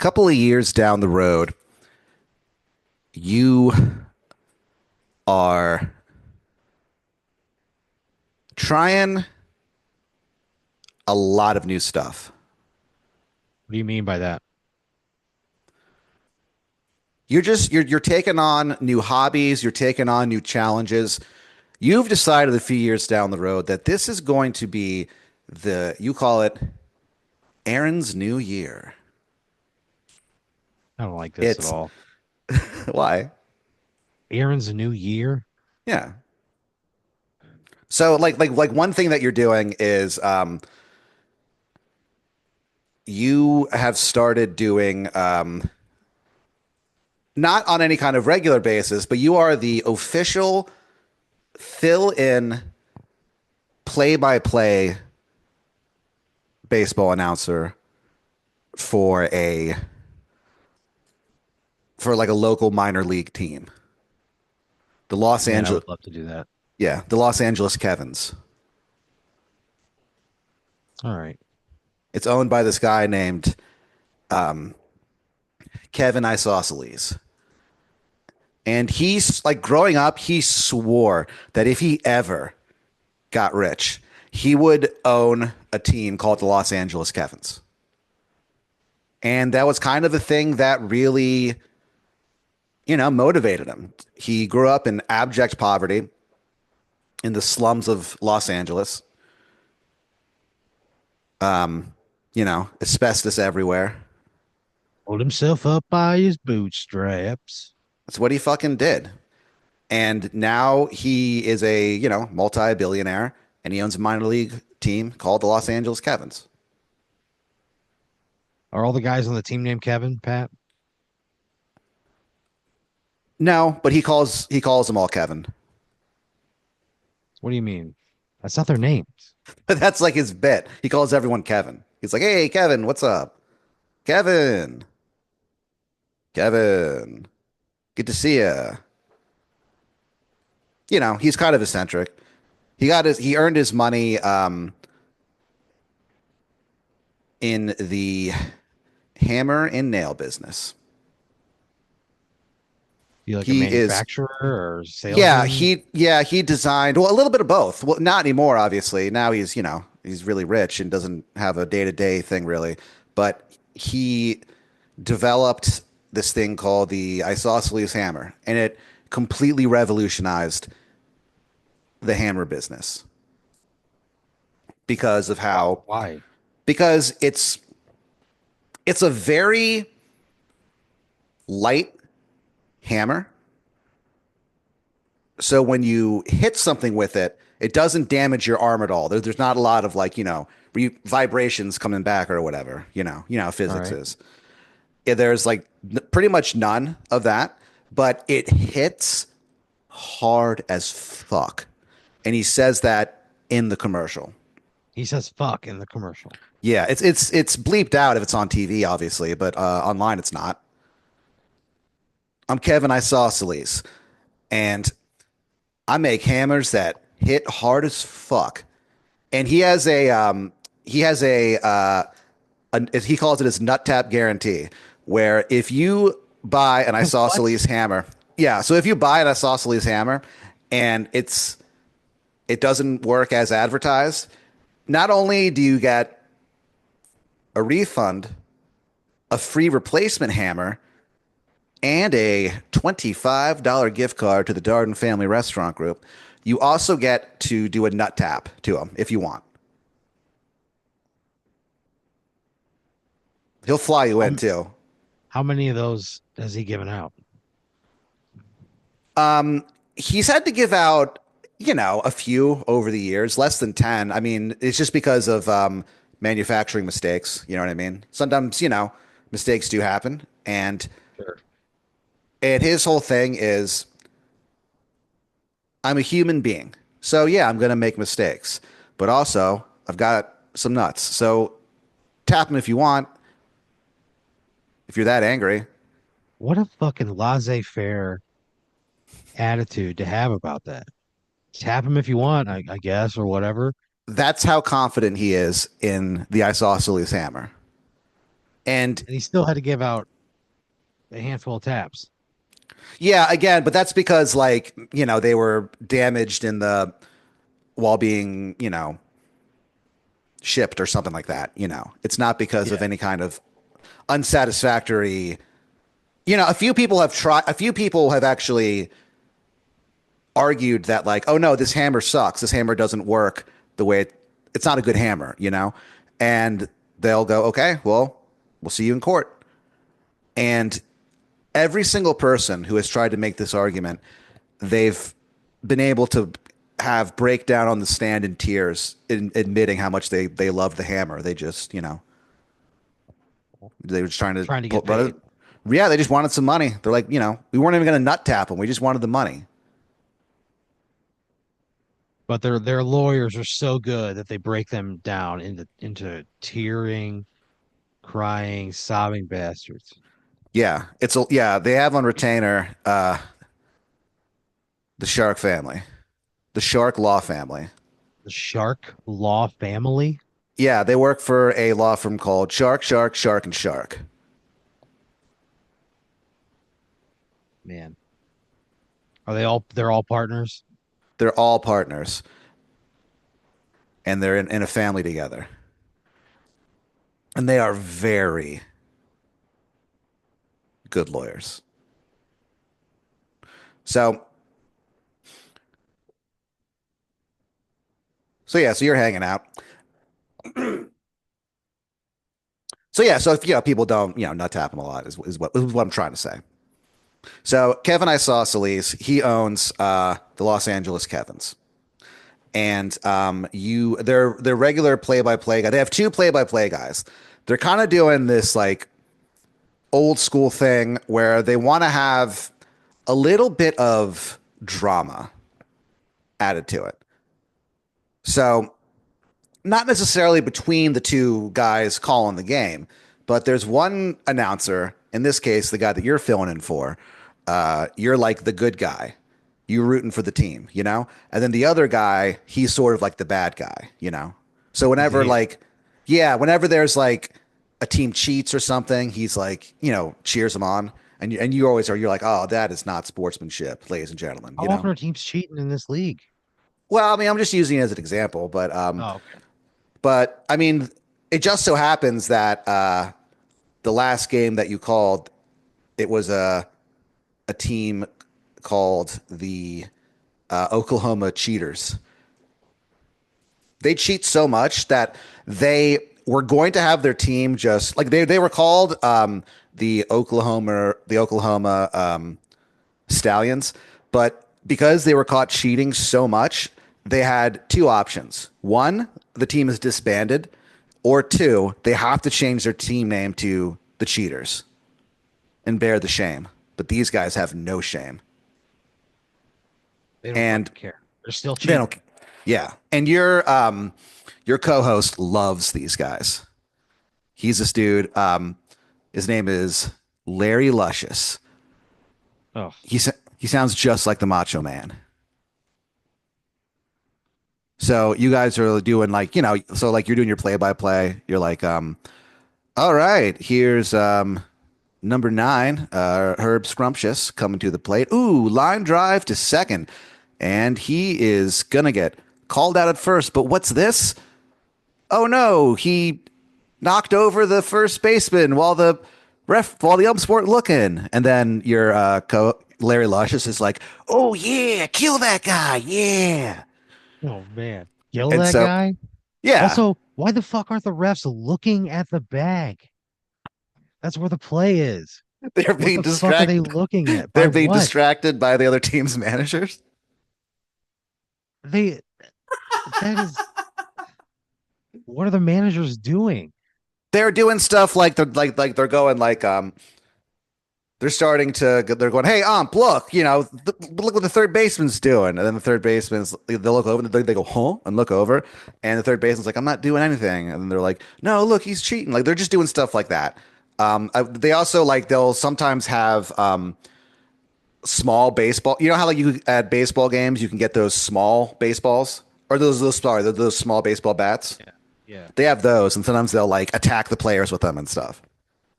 couple of years down the road, you are trying a lot of new stuff. What do you mean by that? You're taking on new hobbies, you're taking on new challenges. You've decided a few years down the road that this is going to be you call it Aaron's new year. I don't like this at It's all. why? Aaron's a new year. Yeah. So like one thing that you're doing is you have started doing not on any kind of regular basis, but you are the official fill in play by play baseball announcer for a for like a local minor league team. The Los Man, I Angeles would love to do that. Yeah, the Los Angeles Kevins. All right. It's owned by this guy named Kevin Isosceles. And he's like growing up, he swore that if he ever got rich, he would own a team called the Los Angeles Kevins. And that was kind of the thing that really, motivated him. He grew up in abject poverty in the slums of Los Angeles. Asbestos everywhere. Hold himself up by his bootstraps. That's what he fucking did. And now he is a, multi-billionaire and he owns a minor league team called the Los Angeles Kevins. Are all the guys on the team named Kevin, Pat? No, but he calls them all Kevin. What do you mean? That's not their names. But that's like his bit. He calls everyone Kevin. He's like, "Hey, Kevin, what's up? Kevin. Kevin. Good to see you." He's kind of eccentric. He earned his money in the hammer and nail business. You like a He is manufacturer or Yeah, salesman? he designed, well, a little bit of both. Well, not anymore, obviously. Now he's really rich and doesn't have a day-to-day thing really. But he developed this thing called the isosceles hammer, and it completely revolutionized the hammer business because of how Why? because it's a very light hammer. So when you hit something with it, it doesn't damage your arm at all. There's not a lot of like, vibrations coming back or whatever, how All physics right. is. Yeah, there's like pretty much none of that, but it hits hard as fuck. And he says that in the commercial. He says fuck in the commercial. Yeah, it's bleeped out if it's on TV, obviously, but online it's not. I'm Kevin Isosceles, and I make hammers that hit hard as fuck. And he calls it his nut tap guarantee, where if you buy an What? isosceles hammer, yeah, so if you buy an isosceles hammer and it doesn't work as advertised, not only do you get a refund, a free replacement hammer, and a $25 gift card to the Darden Family Restaurant Group, you also get to do a nut tap to him if you want. He'll fly you How, in too. how many of those has he given out? He's had to give out, a few over the years, less than 10. I mean, it's just because of manufacturing mistakes. You know what I mean? Sometimes, mistakes do happen. Sure. And his whole thing is I'm a human being. So yeah, I'm going to make mistakes, but also I've got some nuts. So tap him if you want, if you're that angry. What a fucking laissez-faire attitude to have about that. Tap him if you want, I guess, or whatever. That's how confident he is in the isosceles hammer. And And he still had to give out a handful of taps. yeah, again, but that's because like, they were damaged in the while being, shipped or something like that. It's not because of Yeah. any kind of unsatisfactory. A few people have actually argued that like, oh no, this hammer sucks. This hammer doesn't work the way it's not a good hammer. And they'll go, okay, well, we'll see you in court. And every single person who has tried to make this argument, they've been able to have breakdown on the stand in tears in admitting how much they love the hammer. They were just trying to Trying to pull, get paid. yeah, they just wanted some money. They're like, we weren't even going to nut tap them. We just wanted the money. But their lawyers are so good that they break them down into tearing, crying, sobbing bastards. Yeah, they have on retainer the Shark family, the Shark law family. The Shark Law family, Yeah, they work for a law firm called Shark, Shark, Shark, and Shark. man. They're all partners? They're all partners, and they're in a family together. And they are very good lawyers. So, so you're hanging out. So yeah, so if people don't nut tap him a lot is what I'm trying to say. So Kevin Isosceles, he owns the Los Angeles Kevins, and they're regular play by play guy. They have two play by play guys. They're kind of doing this like old school thing where they want to have a little bit of drama added to it. So not necessarily between the two guys calling the game, but there's one announcer, in this case, the guy that you're filling in for. You're like the good guy. You're rooting for the team. And then the other guy, he's sort of like the bad guy. So He's a whenever hater. like, yeah, whenever there's like a team cheats or something, he's like, cheers them on. And you always are, you're like, oh, that is not sportsmanship, ladies and gentlemen, How often are teams cheating in this league? Well, I mean, I'm just using it as an example, but Oh, okay. I mean, it just so happens that the last game that you called, it was a team called the Oklahoma Cheaters. They cheat so much that they were going to have their team just like they were called the Oklahoma Stallions, but because they were caught cheating so much, they had two options. One, the team is disbanded, or two, they have to change their team name to the Cheaters and bear the shame. But these guys have no shame. They don't And fucking care. They're still they cheating. don't yeah. And your co-host loves these guys. He's this dude. His name is Larry Luscious. Oh, He sounds just like the Macho Man. So you guys are doing like, so like you're doing your play by play. You're like, all right, here's number 9, Herb Scrumptious coming to the plate. Ooh, line drive to second. And he is gonna get called out at first. But what's this? Oh no, he knocked over the first baseman while the umps weren't looking. And then your Larry Luscious is like, oh yeah, kill that guy, yeah. oh man. Kill And that so guy. yeah, Also, why the fuck aren't the refs looking at the bag? That's where the play is. they're What being the fuck are they distracted. looking at? By They're being what? distracted by the other team's managers. They that is what are the managers doing? They're doing stuff like they're going like they're going, hey look, look what the third baseman's doing. And then the third baseman's they look over and they go huh and look over, and the third baseman's like, I'm not doing anything. And then they're like, no, look, he's cheating. Like they're just doing stuff like that. They also like they'll sometimes have small baseball. You know how like you at baseball games you can get those small baseballs, or those small baseball bats. Yeah. Yeah. They have those, and sometimes they'll like attack the players with them and stuff.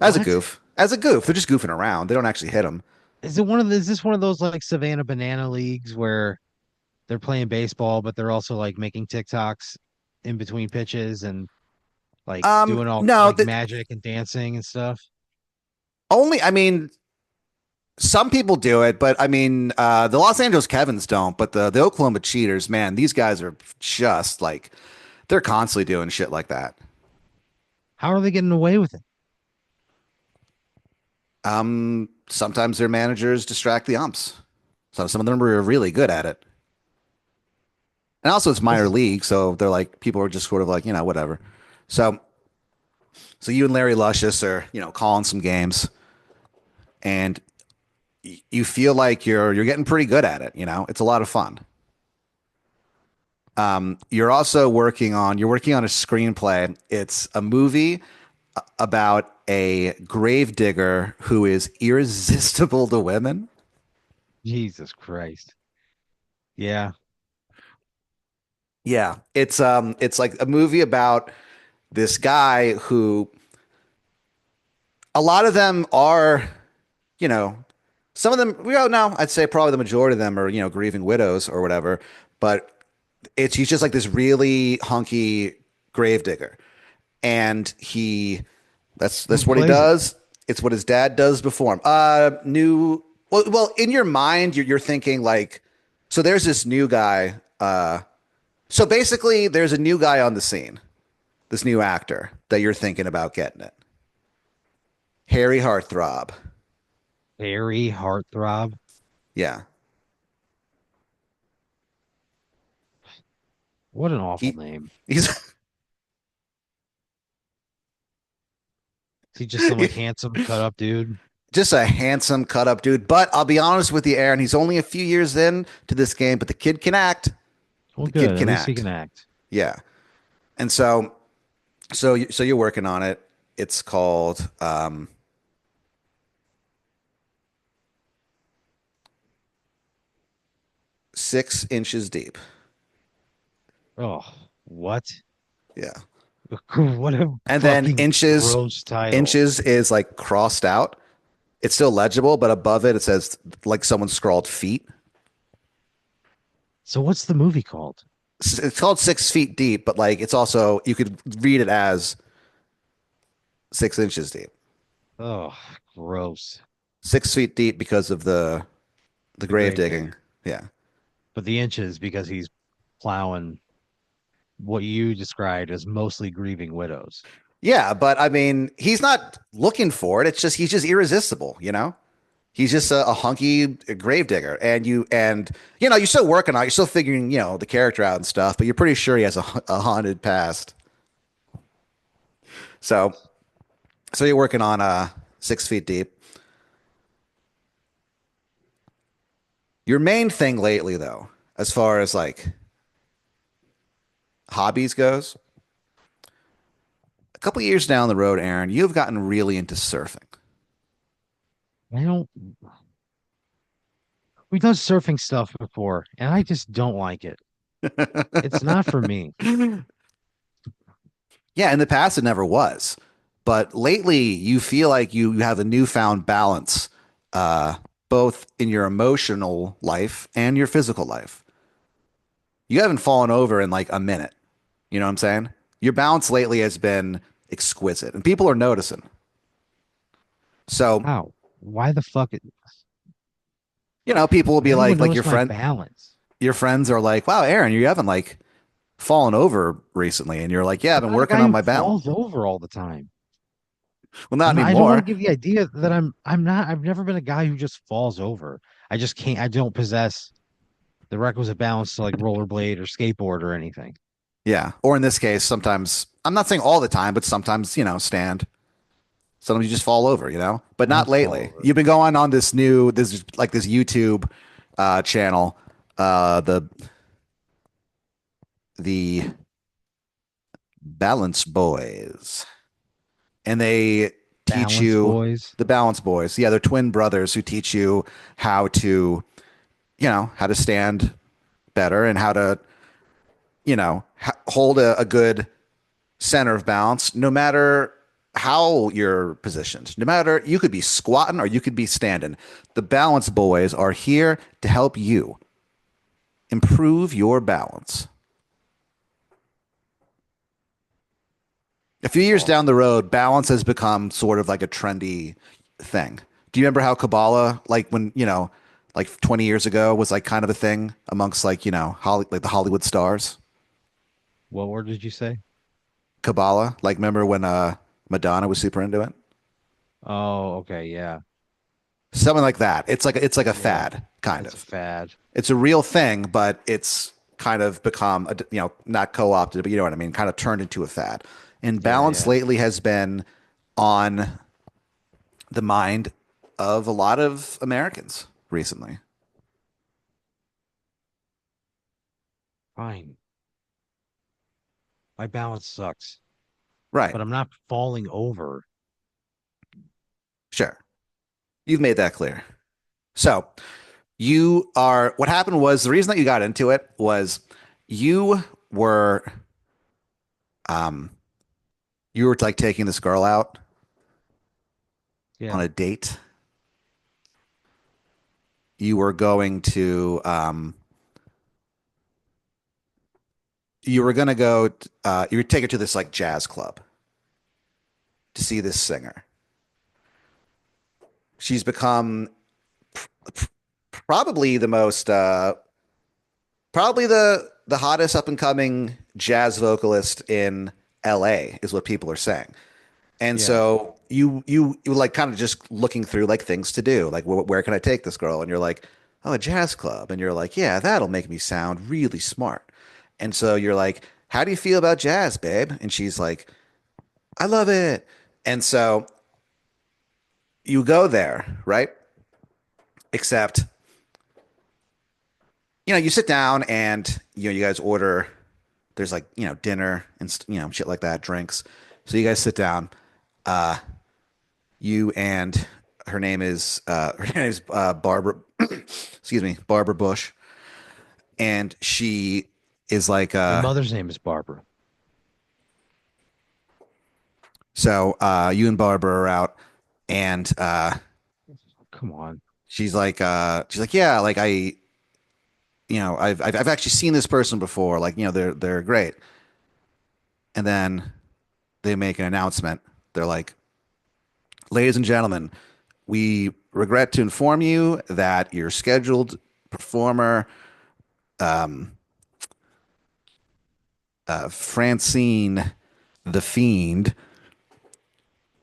As a What? goof. As a goof. They're just goofing around. They don't actually hit them. Is this one of those like Savannah Banana leagues where they're playing baseball, but they're also like making TikToks in between pitches and like doing all No, like that magic and dancing and stuff? only, I mean, some people do it, but I mean, the Los Angeles Kevins don't, but the Oklahoma Cheaters, man, these guys are just like, they're constantly doing shit like that. How are they getting away with it? Sometimes their managers distract the umps. So some of them are really good at it. And also it's minor This league, so they're like people are just sort of like, whatever. So you and Larry Luscious are, calling some games and you feel like you're getting pretty good at it, It's a lot of fun. You're also working on a screenplay. It's a movie about a grave digger who is irresistible to women. Jesus Christ. Yeah. Yeah, it's like a movie about this guy who a lot of them are, you know, some of them, well, no, I'd say probably the majority of them are, grieving widows or whatever, but he's just like this really hunky gravedigger. And Who that's what he plays it? does. It's what his dad does before him. Well, in your mind, you're thinking like, so there's this new guy. So basically there's a new guy on the scene, this new actor that you're thinking about getting it. Harry Heartthrob. Harry Heartthrob. Yeah. What an awful He name. he's Is he just some like handsome cut up dude? just a handsome cut up dude. But I'll be honest with you, Aaron, he's only a few years in to this game, but the kid can act. Well, The kid good. At can least he act. can act. Yeah. And so you're working on it. It's called 6 inches deep. Oh, what? Yeah. What a And then fucking gross title. inches is like crossed out. It's still legible, but above it, it says like someone scrawled feet. So what's the movie called? It's called 6 feet deep, but like it's also, you could read it as 6 inches deep. Oh, gross. 6 feet deep because of the The grave grave digging. digger. Yeah. But the inches because he's plowing what you described as mostly grieving widows. Yeah, but I mean, he's not looking for it. It's just he's just irresistible, He's just a hunky gravedigger, and you're still working on it. You're still figuring the character out and stuff, but you're pretty sure he has a haunted past. So you're working on 6 feet deep. Your main thing lately, though, as far as like hobbies goes, a couple years down the road, Aaron, you've gotten really into surfing. I don't We've done surfing stuff before, and I just don't like it. It's not for me. Yeah, in the past it never was, but lately you feel like you have a newfound balance, uh, both in your emotional life and your physical life. You haven't fallen over in like a minute. You know what I'm saying? Your balance lately has been exquisite, and people are noticing. So, How? Why the fuck? people will Why be do anyone like notice my balance? your friends are like, "Wow, Aaron, you haven't like fallen over recently," and you're like, "Yeah, I've I'm been not a working guy on who my balance." falls over all the time. Well, not I don't want anymore. to give the idea that I'm not. I've never been a guy who just falls over. I just can't. I don't possess the requisite balance to like rollerblade or skateboard or anything. Yeah. Or in this case, sometimes I'm not saying all the time, but sometimes, stand. Sometimes you just fall over, but I not don't fall lately. over. You've been going on this YouTube channel, the Balance Boys, and they teach Balance you boys. the Balance Boys. Yeah, they're twin brothers who teach you how to, how to stand better and how to, hold a good center of balance, no matter how you're positioned. No matter, you could be squatting or you could be standing. The balance boys are here to help you improve your balance. A few years down Awesome. the road, balance has become sort of like a trendy thing. Do you remember how Kabbalah, like when, like 20 years ago was like kind of a thing amongst like, like the Hollywood stars? What word did you say? Kabbalah, like remember when Madonna was super into it? Oh, okay, yeah. Something like that. It's like a Yeah. fad, kind It's a of. fad. It's a real thing, but it's kind of become, not co-opted, but you know what I mean, kind of turned into a fad. And Yeah, balance yeah. lately has been on the mind of a lot of Americans recently. Fine. My balance sucks, Right. but I'm not falling over. Sure. You've made that clear. So what happened was the reason that you got into it was you were, um, you were like taking this girl out on Yeah. a date. You were going to, you were going to go, you would take her to this like jazz club to see this singer. She's become probably the most, probably the hottest up and coming jazz vocalist in LA is what people are saying. And Yeah. so you like kind of just looking through like things to do, like where can I take this girl? And you're like, oh, a jazz club, and you're like, yeah, that'll make me sound really smart. And so you're like, how do you feel about jazz, babe? And she's like, I love it. And so you go there, right? Except, you sit down and you guys order. There's like dinner and shit like that, drinks. So you guys sit down. You and her name is Barbara. Excuse me, Barbara Bush, and she is like My mother's name is Barbara. you and Barbara are out, and Come on. she's like yeah, like I've actually seen this person before, like they're great. And then they make an announcement. They're like, ladies and gentlemen, we regret to inform you that your scheduled performer, Francine the Fiend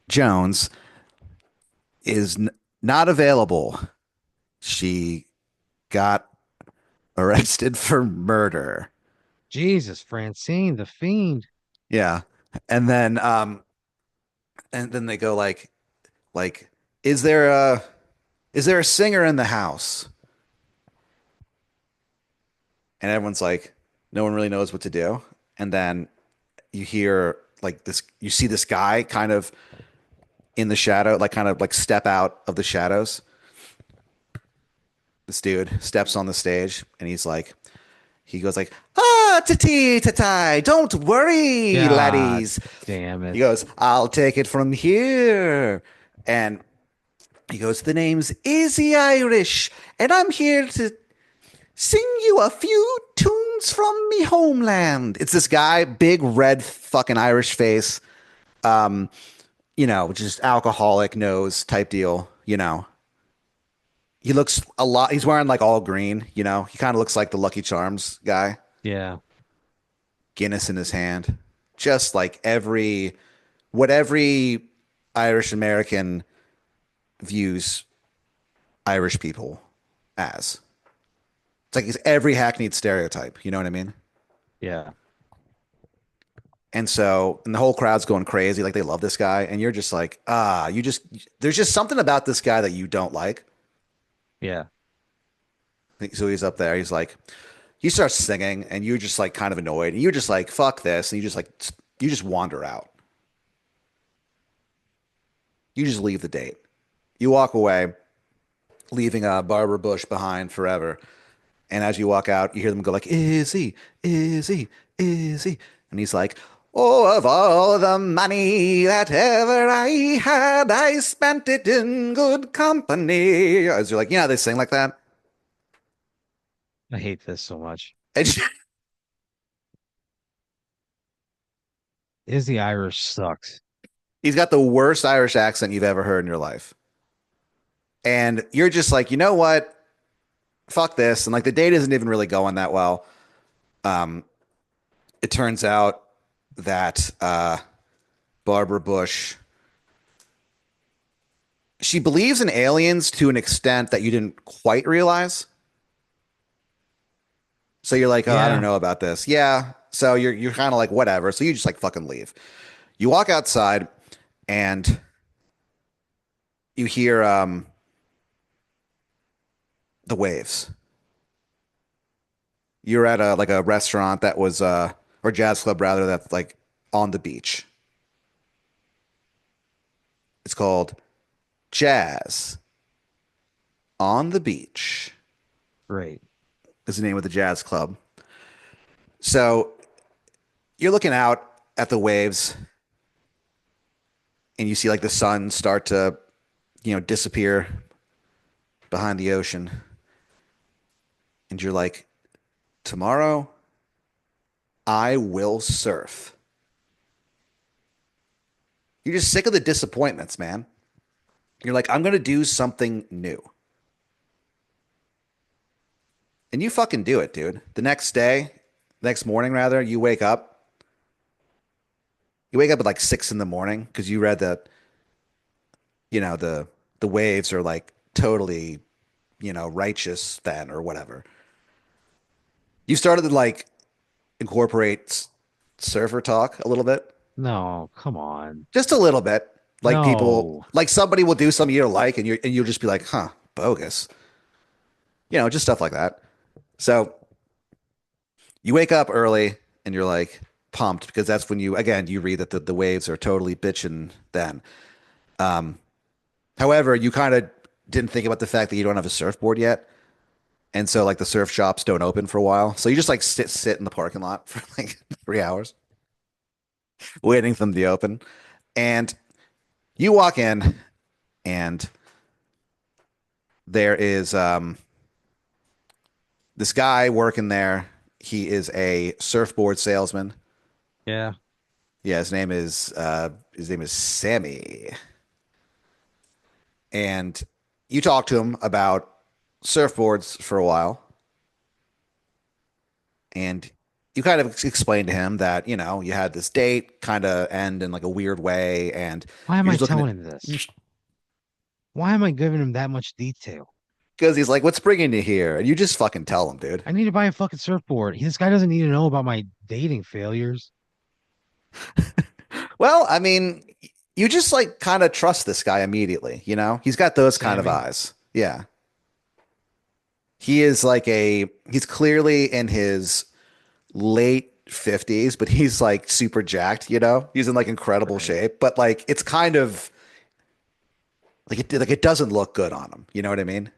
Jones, is not available. She got arrested for murder. Jesus, Francine, the fiend. Yeah. And then they go like is there a singer in the house? And everyone's like, no one really knows what to do. And then you hear like this, you see this guy kind of in the shadow, like kind of like step out of the shadows. This dude steps on the stage and he goes like, ta-ti, ta-ti, don't worry, God laddies. damn He it. goes, I'll take it from here. And he goes, the name's Izzy Irish, and I'm here to sing you a few tunes from me homeland. It's this guy, big red fucking Irish face, just alcoholic nose type deal. He looks a lot, he's wearing like all green. He kind of looks like the Lucky Charms guy, Yeah. Guinness in his hand. Just like what every Irish American views Irish people as. It's like every hackneyed stereotype. You know what I mean? Yeah. And the whole crowd's going crazy. Like they love this guy. And you're just like, there's just something about this guy that you don't like. Yeah. So he's up there. He starts singing and you're just like kind of annoyed. And you're just like, fuck this. And you just wander out. You just leave the date. You walk away, leaving Barbara Bush behind forever. And as you walk out, you hear them go like, Izzy, Izzy, Izzy. And he's like, Oh, of all the money that ever I had, I spent it in good company. As you're like, yeah, they sing like that. I hate this so much. And Is the Irish sucks. he's got the worst Irish accent you've ever heard in your life. And you're just like, you know what? Fuck this. And like the date isn't even really going that well. Um, it turns out that Barbara Bush, she believes in aliens to an extent that you didn't quite realize. So you're like, oh, I don't Yeah, know about this. Yeah. So you're kind of like whatever. So you just like fucking leave. You walk outside and you hear the waves. You're at a like a restaurant that was or jazz club rather that's like on the beach. It's called Jazz on the Beach great. is the name of the jazz club. So you're looking out at the waves and you see like the sun start to, disappear behind the ocean. And you're like, tomorrow I will surf. You're just sick of the disappointments, man. You're like, I'm going to do something new. And you fucking do it, dude. The next day, next morning, rather, you wake up. You wake up at like 6 in the morning because you read that, the waves are like totally, righteous then or whatever. You started to like incorporate surfer talk a little bit, No, come on. just a little bit. Like people, No. like somebody will do something you don't like, and you'll just be like, "Huh, bogus," just stuff like that. So you wake up early and you're like pumped because that's when you read that the waves are totally bitching then. However, you kind of didn't think about the fact that you don't have a surfboard yet. And so like the surf shops don't open for a while. So you just like sit in the parking lot for like 3 hours waiting for them to open. And you walk in and there is this guy working there. He is a surfboard salesman. Yeah. Yeah, his name is Sammy. And you talk to him about surfboards for a while. And you kind of explained to him that, you had this date kind of end in like a weird way. And Why am you're I just looking at, telling him this? Why am I giving him that much detail? because he's like, what's bringing you here? And you just fucking tell him, dude. I need to buy a fucking surfboard. This guy doesn't need to know about my dating failures. Well, I mean, you just like kind of trust this guy immediately, He's got those kind of Sammy. eyes. Yeah. He's clearly in his late 50s, but he's like super jacked. He's in like incredible Right. shape, but like it's kind of like it doesn't look good on him. You know what I mean?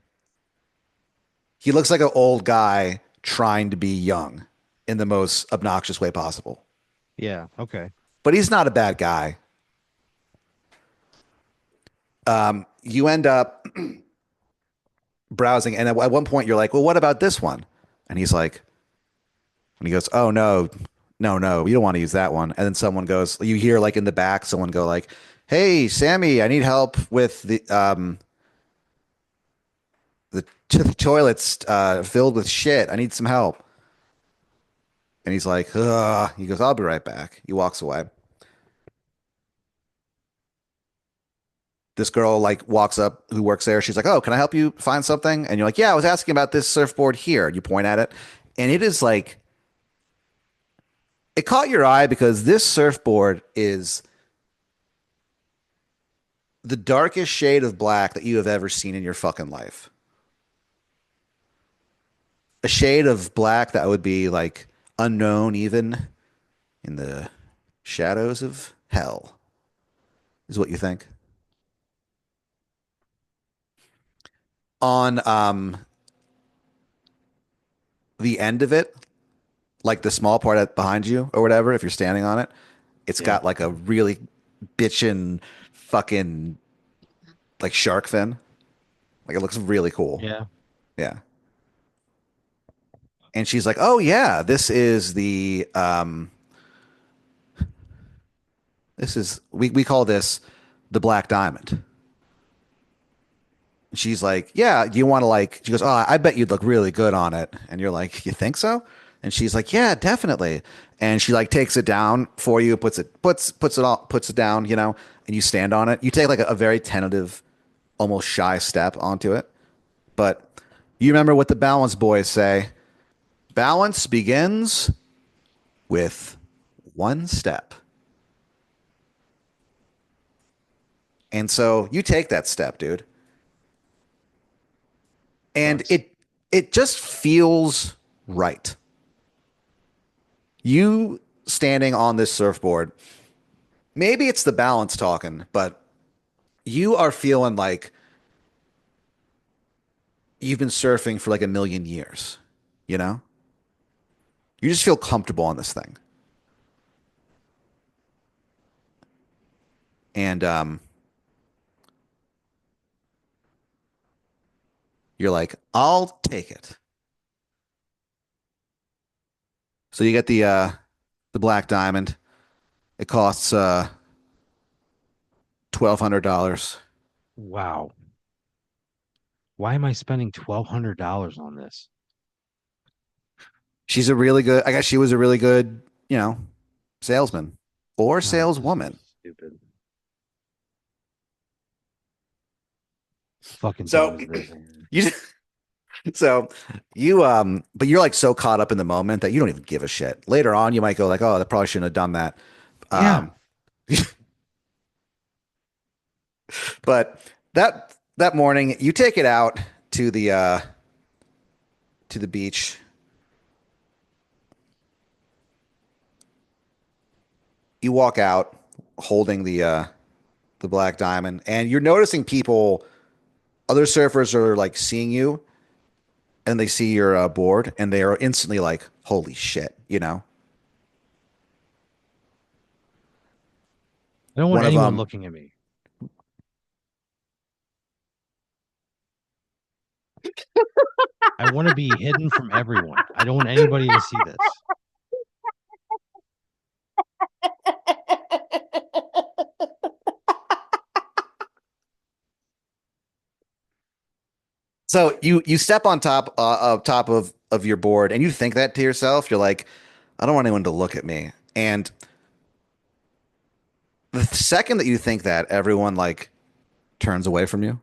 He looks like an old guy trying to be young in the most obnoxious way possible. Yeah. Okay. But he's not a bad guy. You end up browsing, and at one point you're like, "Well, what about this one?" And he goes, "Oh no, no, no, we don't want to use that one." And then someone goes, you hear like in the back, someone go like, "Hey, Sammy, I need help with the toilets filled with shit. I need some help." And he's like, "Ugh." He goes, "I'll be right back." He walks away. This girl like walks up who works there. She's like, "Oh, can I help you find something?" And you're like, "Yeah, I was asking about this surfboard here." And you point at it, and it is like it caught your eye because this surfboard is the darkest shade of black that you have ever seen in your fucking life. A shade of black that would be like unknown even in the shadows of hell is what you think. On the end of it, like the small part behind you or whatever, if you're standing on it, It's Yeah. got like a really bitchin' fucking like shark fin. Like it looks really cool. Yeah. Yeah. And she's like, "Oh yeah, this is we call this the black diamond." And she's like, "Yeah, do you want to like?" She goes, "Oh, I bet you'd look really good on it." And you're like, "You think so?" And she's like, "Yeah, definitely." And she like takes it down for you, puts it down, and you stand on it. You take like a very tentative, almost shy step onto it. But you remember what the balance boys say: balance begins with one step. And so you take that step, dude. And Sucks. it just feels right. You standing on this surfboard, maybe it's the balance talking, but you are feeling like you've been surfing for like a million years, you know? You just feel comfortable on this thing. And you're like, I'll take it. So you get the black diamond. It costs $1,200. Wow. Why am I spending $1,200 on this? She's a really good, I guess she was a really good, salesman or Oh, this is so saleswoman. stupid. Fucking dumb So as this, man. you so but you're like so caught up in the moment that you don't even give a shit. Later on you might go like, "Oh, I probably shouldn't have done that." Yeah. Um but that morning you take it out to the beach. You walk out holding the black diamond and you're noticing people, other surfers are like seeing you and they see your board and they are instantly like, "Holy shit," you know? I don't want One of anyone them looking at me. I want to be hidden from everyone. I don't want anybody to see this. So you step on top of your board and you think that to yourself. You're like, I don't want anyone to look at me. And the second that you think that, everyone like turns away from you,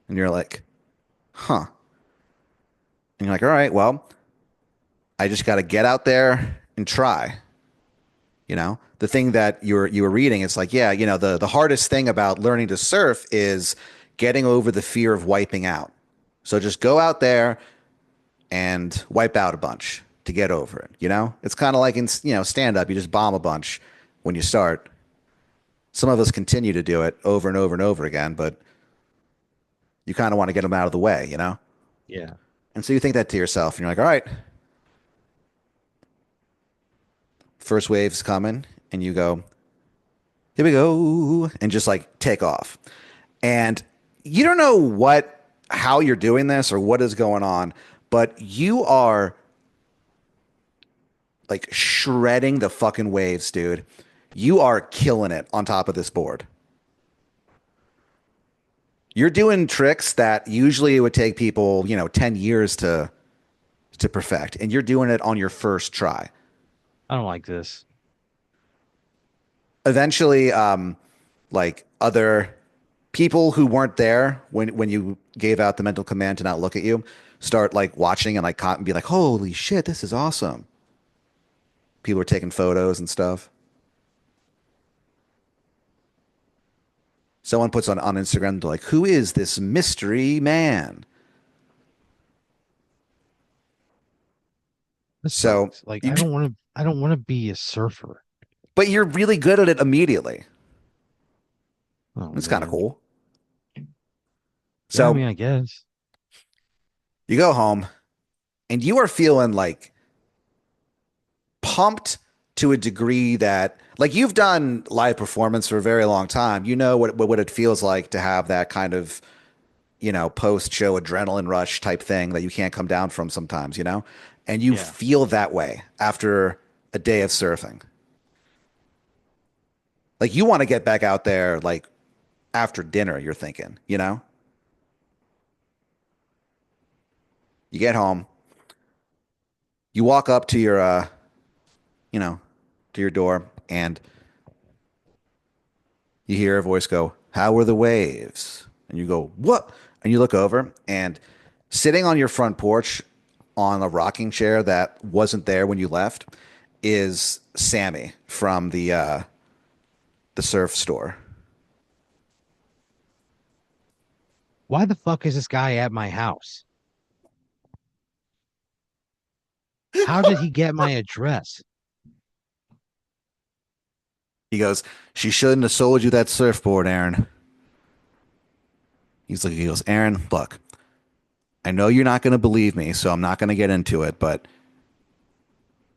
and you're like, huh. And you're like, all right, well, I just got to get out there and try. The thing that you were reading, it's like, yeah, the hardest thing about learning to surf is getting over the fear of wiping out. So just go out there and wipe out a bunch to get over it. It's kind of like in stand up, you just bomb a bunch when you start. Some of us continue to do it over and over and over again, but you kind of want to get them out of the way. Yeah. And so you think that to yourself, and you're like, all right, first wave's coming, and you go, here we go, and just like take off. And you don't know how you're doing this or what is going on, but you are like shredding the fucking waves, dude. You are killing it on top of this board. You're doing tricks that usually it would take people, 10 years to perfect, and you're doing it on your first try. I don't like this. Eventually, like other people who weren't there when you gave out the mental command to not look at you start like watching and like and be like, "Holy shit, this is awesome." People are taking photos and stuff. Someone puts on Instagram, they're like, "Who is this mystery man?" This So sucks. Like you, I don't want to be a surfer. but you're really good at it immediately. Oh It's kind of man. cool. Yeah, I So mean, I guess. you go home and you are feeling like pumped to a degree that, like, you've done live performance for a very long time. You know what it feels like to have that kind of, post show adrenaline rush type thing that you can't come down from sometimes, and you Yeah. feel that way after a day of surfing. Like, you want to get back out there, like, after dinner, you're thinking, you get home, you walk up to your, you know, to your door, and you hear a voice go, "How were the waves?" And you go, "What?" And you look over, and sitting on your front porch on a rocking chair that wasn't there when you left is Sammy from the surf store. Why the fuck is this guy at my house? How did he get my address? He goes, "She shouldn't have sold you that surfboard, Aaron." He goes, "Aaron, look, I know you're not going to believe me, so I'm not going to get into it, but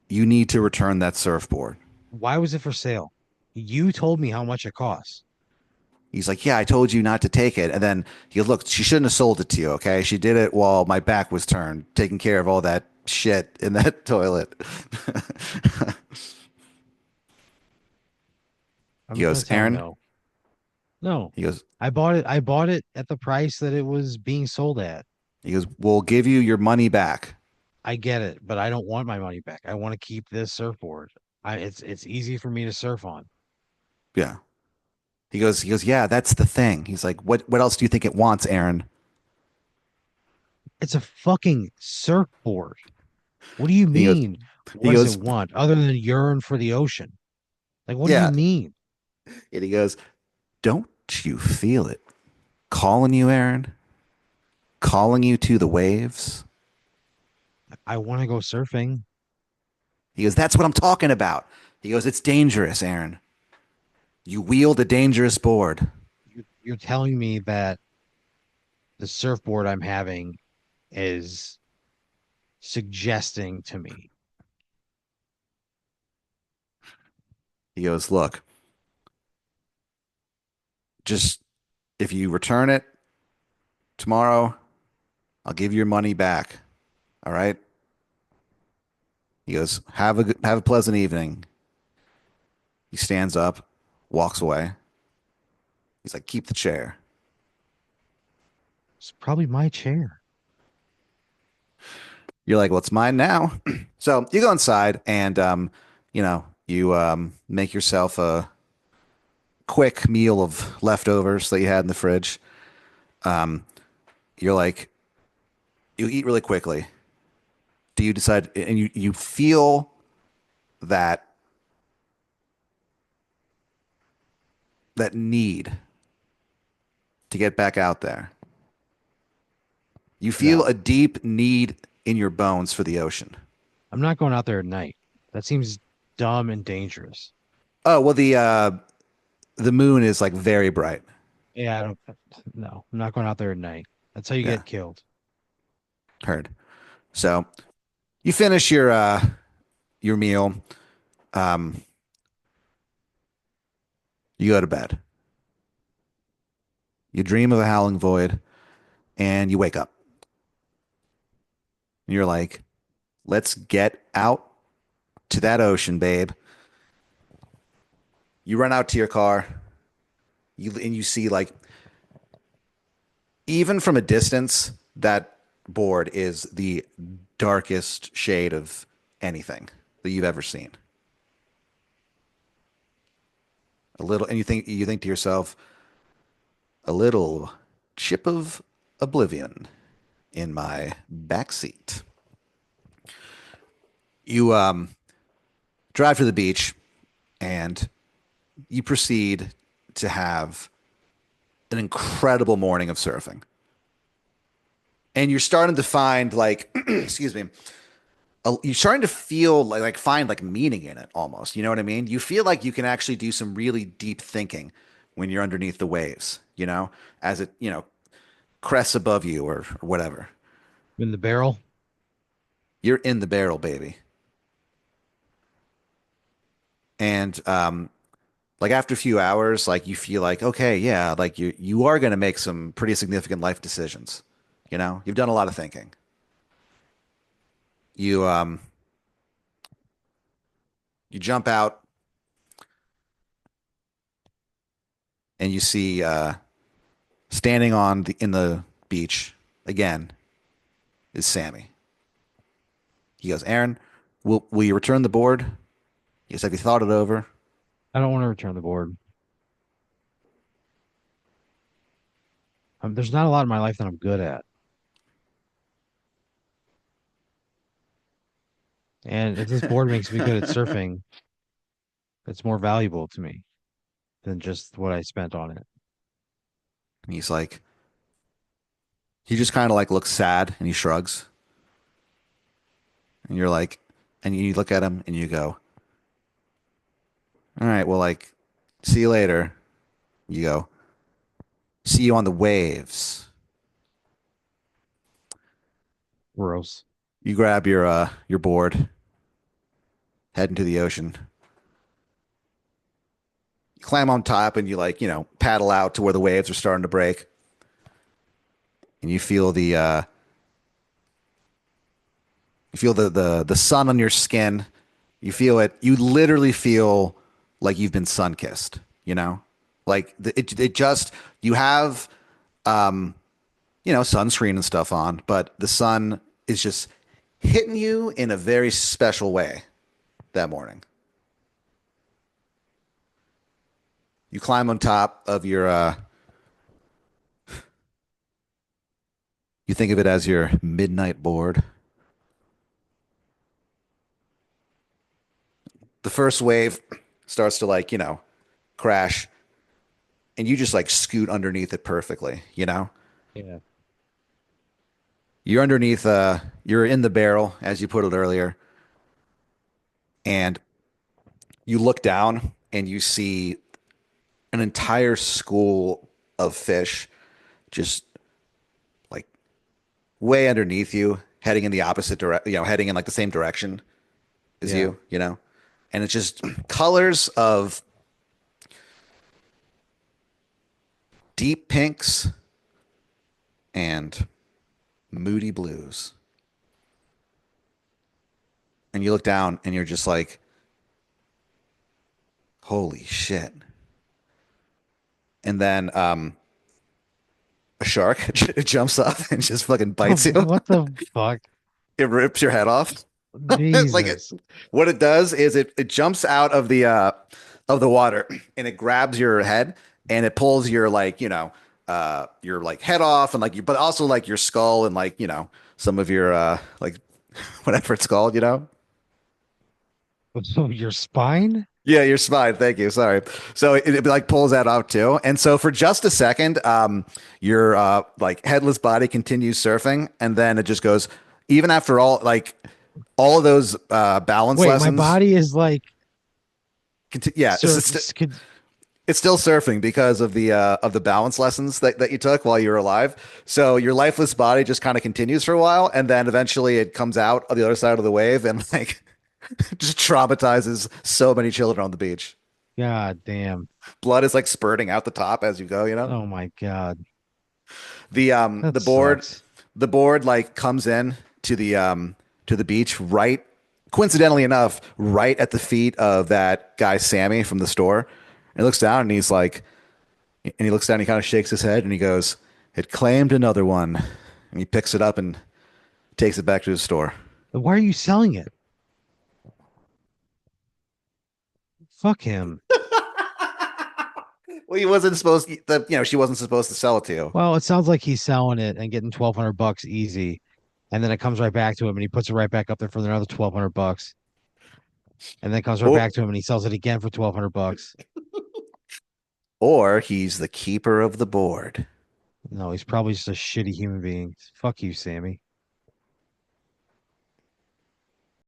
you need to return that surfboard." Why was it for sale? You told me how much it costs. He's like, "Yeah, I told you not to take it." And then he goes, "Look, she shouldn't have sold it to you, okay? She did it while my back was turned, taking care of all that shit in that toilet." I'm He just gonna goes, tell him "Aaron," no. No. he goes, I bought it at the price that it was being sold at. "We'll give you your money back." I get it, but I don't want my money back. I want to keep this surfboard. It's easy for me to surf on. Yeah. He goes, "Yeah, that's the thing." He's like, "What else do you think it wants, Aaron?" It's a fucking surfboard. What do you He goes, mean? he What does it goes, want other than yearn for the ocean? Like, what do you "Yeah." mean? And he goes, "Don't you feel it calling you, Aaron? Calling you to the waves?" I want to go surfing. He goes, "That's what I'm talking about." He goes, "It's dangerous, Aaron. You wield a dangerous board." You're telling me that the surfboard I'm having is suggesting to me. He goes, "Look, just if you return it tomorrow, I'll give you your money back. All right?" He goes, have a pleasant evening." He stands up, walks away. He's like, "Keep the chair." It's probably my chair. You're like, "Well, it's mine now." So you go inside and, you make yourself a quick meal of leftovers that you had in the fridge. You're like, you eat really quickly. Do you decide, and you feel that need to get back out there. You feel No, a deep need in your bones for the ocean. I'm not going out there at night. That seems dumb and dangerous. Oh, well, the moon is like very bright. Yeah, I don't. No, I'm not going out there at night. That's how you Yeah, get killed. heard. So you finish your meal. Um, you go to bed. You dream of a howling void, and you wake up. And you're like, "Let's get out to that ocean, babe." You run out to your car. You see, like, even from a distance, that board is the darkest shade of anything that you've ever seen. A little, and you think to yourself, a little chip of oblivion in my backseat. You drive to the beach and you proceed to have an incredible morning of surfing. And you're starting to find, like, excuse me, you're starting to feel like find like meaning in it almost. You know what I mean? You feel like you can actually do some really deep thinking when you're underneath the waves, as it, crests above you or whatever. In the barrel. You're in the barrel, baby. And like after a few hours, like you feel like, okay, yeah, like you are going to make some pretty significant life decisions. You know, you've done a lot of thinking. You you jump out and you see standing on the in the beach again is Sammy. He goes, Aaron, will you return the board? He goes, have you thought it over? I don't want to return the board. There's not a lot in my life that I'm good at. And if this board makes me good at surfing, it's more valuable to me than just what I spent on it. And he's like, he just kind of like looks sad and he shrugs. And you're like, and you look at him and you go, all right, well, like, see you later. You go, see you on the waves. Gross. You grab your board, head into the ocean. You climb on top and you like, paddle out to where the waves are starting to break. And you feel the sun on your skin. You feel it. You literally feel like you've been sun kissed, you know? Like it just you have sunscreen and stuff on, but the sun is just hitting you in a very special way that morning. You climb on top of your you think of it as your midnight board. The first wave starts to like, crash and you just like scoot underneath it perfectly, you know? Yeah. You're underneath you're in the barrel as you put it earlier and you look down and you see an entire school of fish just like way underneath you heading in the opposite direction, heading in like the same direction as Yeah. you. And it's just colors of deep pinks and moody blues. And you look down and you're just like, holy shit. And then a shark jumps up and just fucking bites you. What the fuck? It rips your head off. Like Jesus. what it does is it jumps out of the water and it grabs your head and it pulls your like your like head off and like you but also like your skull and like some of your like whatever it's called. So your spine? Yeah, your spine. Thank you. Sorry. So it like pulls that off too. And so for just a second, your like headless body continues surfing, and then it just goes. Even after all of those balance Wait, my lessons, body is like yeah, surf could it's still surfing because of the balance lessons that you took while you were alive. So your lifeless body just kind of continues for a while, and then eventually it comes out on the other side of the wave and like just traumatizes so many children on the beach. God damn. Blood is like spurting out the top as you go. Oh my God. The That the board sucks. the board like comes in to the beach right coincidentally enough right at the feet of that guy Sammy from the store. And he looks down and he looks down and he kind of shakes his head and he goes, "It claimed another one." And he picks it up and takes it back to his store. Why are you selling it? Fuck him. Well, he wasn't supposed she wasn't supposed to sell it to you. Well, it sounds like he's selling it and getting 1,200 bucks easy. And then it comes right back to him and he puts it right back up there for another 1,200 bucks. And then it comes right Or back to him and he sells it again for 1,200 bucks. or he's the keeper of the board. No, he's probably just a shitty human being. Fuck you, Sammy.